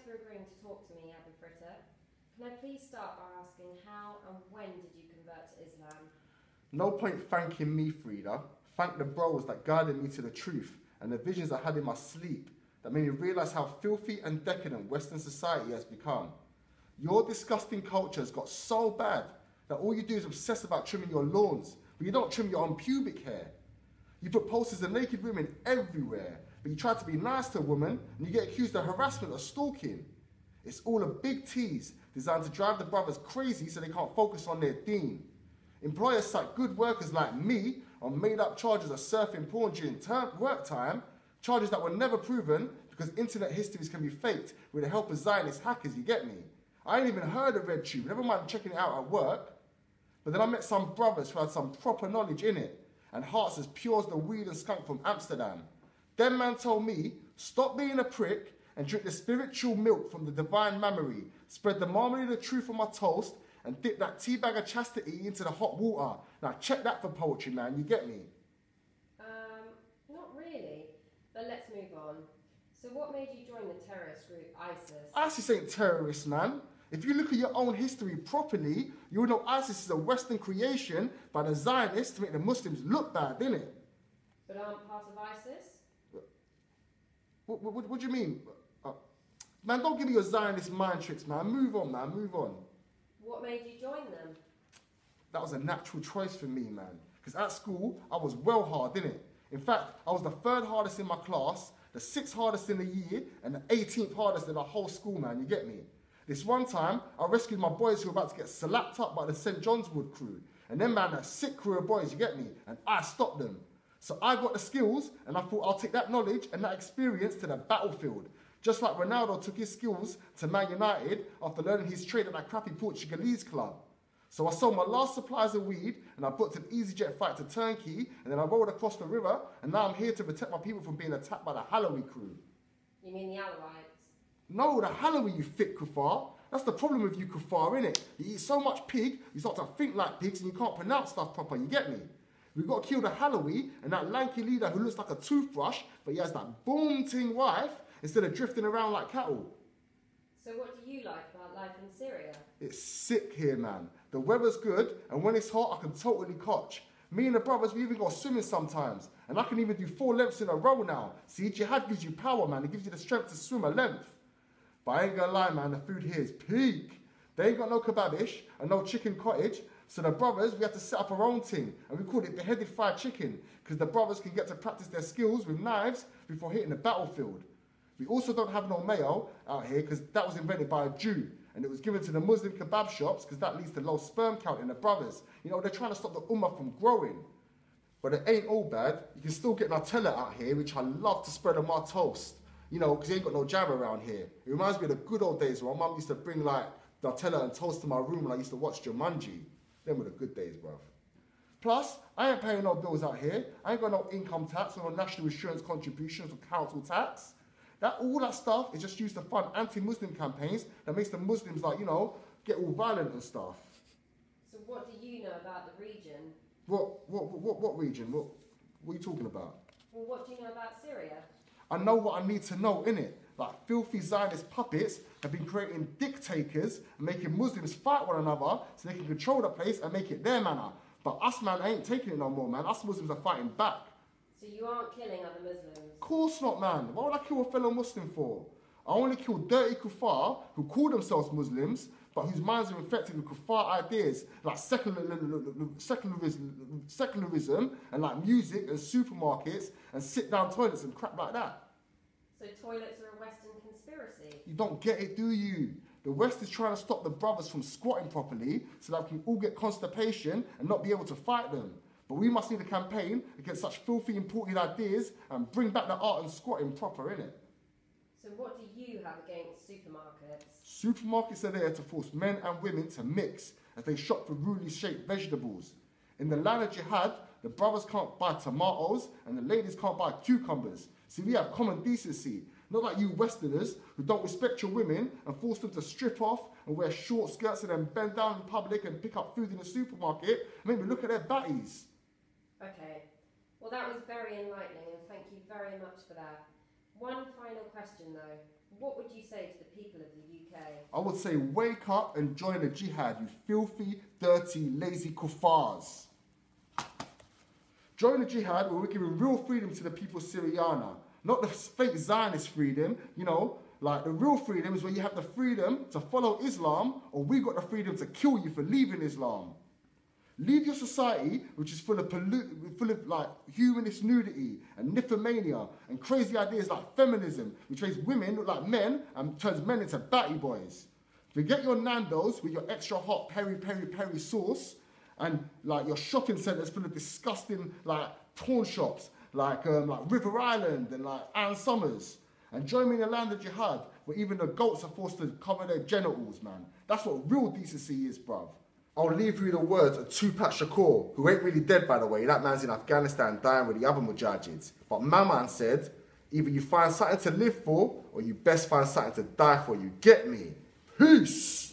for agreeing to talk to me, Abu Fritter. Can I please start by asking how and when did you convert to Islam? No point thanking me, Frida. Thank the bros that guided me to the truth and the visions I had in my sleep that made me realise how filthy and decadent Western society has become. Your disgusting culture has got so bad that all you do is obsess about trimming your lawns, but you don't trim your own pubic hair. You put posters of naked women everywhere, but you try to be nice to a woman and you get accused of harassment or stalking. It's all a big tease designed to drive the brothers crazy so they can't focus on their deen. Employers cite good workers like me on made-up charges of surfing porn during work time, charges that were never proven because internet histories can be faked with the help of Zionist hackers, you get me? I ain't even heard of RedTube, never mind checking it out at work. But then I met some brothers who had some proper knowledge in it and hearts as pure as the weed and skunk from Amsterdam. Them man told me, stop being a prick and drink the spiritual milk from the divine mammary, spread the marmalade of truth on my toast and dip that tea bag of chastity into the hot water. Now check that for poetry, man, you get me? Not really, but let's move on. So what made you join the terrorist group ISIS? ISIS ain't terrorists, man. If you look at your own history properly, you'll know ISIS is a Western creation by the Zionists to make the Muslims look bad, innit? But aren't part of ISIS? What do you mean? Man, don't give me your Zionist mind tricks, man. Move on, man, move on. What made you join them? That was a natural choice for me, man. Because at school, I was well hard, innit? In fact, I was the 3rd hardest in my class, the 6th hardest in the year, and the 18th hardest in the whole school, man, you get me? This one time, I rescued my boys who were about to get slapped up by the St. John's Wood crew. And then, man, that sick crew of boys, you get me? And I stopped them. So I got the skills, and I thought I'll take that knowledge and that experience to the battlefield. Just like Ronaldo took his skills to Man United after learning his trade at that crappy Portuguese club. So I sold my last supplies of weed, and I booked an EasyJet flight to Turkey, and then I rolled across the river, and now I'm here to protect my people from being attacked by the Halawi crew. You mean the Alawites? No, the Halawi, you thick kuffar. That's the problem with you kuffar, innit? You eat so much pig, you start to think like pigs, and you can't pronounce stuff proper, you get me? We've got to kill the Halawi and that lanky leader who looks like a toothbrush, but he has that boom-ting wife, instead of drifting around like cattle. So what do you like about life in Syria? It's sick here, man. The weather's good, and when it's hot, I can totally catch. Me and the brothers, we even go swimming sometimes, and I can even do 4 lengths in a row now. See, jihad gives you power, man. It gives you the strength to swim a length. But I ain't gonna lie, man, the food here is peak. They ain't got no kebabish and no chicken cottage, so the brothers, we had to set up our own thing, and we called it beheaded fried chicken, because the brothers can get to practice their skills with knives before hitting the battlefield. We also don't have no mayo out here because that was invented by a Jew and it was given to the Muslim kebab shops because that leads to low sperm count in the brothers. You know, they're trying to stop the ummah from growing. But it ain't all bad. You can still get Nutella out here, which I love to spread on my toast. You know, because you ain't got no jam around here. It reminds me of the good old days when my mum used to bring like Nutella and toast to my room when I used to watch Jumanji. Them were the good days, bruv. Plus, I ain't paying no bills out here. I ain't got no income tax or no national insurance contributions or council tax. All that stuff is just used to fund anti-Muslim campaigns that makes the Muslims, like, you know, get all violent and stuff. So what do you know about the region? What region? What are you talking about? Well, what do you know about Syria? I know what I need to know, innit? Like, filthy Zionist puppets have been creating dictators and making Muslims fight one another so they can control the place and make it their manner. But us, man, ain't taking it no more, man. Us Muslims are fighting back. So you aren't killing other Muslims? Of course not, man. Why would I kill a fellow Muslim for? I only kill dirty kuffar who call themselves Muslims, but whose minds are infected with kuffar ideas like secularism and like music and supermarkets and sit-down toilets and crap like that. So toilets are a Western conspiracy? You don't get it, do you? The West is trying to stop the brothers from squatting properly so that we can all get constipation and not be able to fight them. But we must need a campaign against such filthy imported ideas and bring back the art and squatting proper, innit? So what do you have against supermarkets? Supermarkets are there to force men and women to mix as they shop for rudely shaped vegetables. In the line of jihad, the brothers can't buy tomatoes and the ladies can't buy cucumbers. See, we have common decency. Not like you Westerners who don't respect your women and force them to strip off and wear short skirts and then bend down in public and pick up food in the supermarket and make me look at their batties. Okay, well that was very enlightening and thank you very much for that. One final question though, what would you say to the people of I would say wake up and join the jihad, you filthy, dirty, lazy kuffars. Join the jihad where we're giving real freedom to the people of Syriana. Not the fake Zionist freedom, you know. Like, the real freedom is where you have the freedom to follow Islam, or we got the freedom to kill you for leaving Islam. Leave your society, which is full of like humanist nudity and nymphomania and crazy ideas like feminism, which makes women look like men and turns men into batty boys. Forget your Nando's with your extra hot peri sauce and like your shopping centres full of disgusting like torn shops like River Island and like Ann Summers. And join me in the land of jihad where even the goats are forced to cover their genitals, man. That's what real decency is, bruv. I'll leave you the words of Tupac Shakur, who ain't really dead, by the way. That man's in Afghanistan dying with the other mujahids. But my man said, either you find something to live for, or you best find something to die for. You get me? Peace!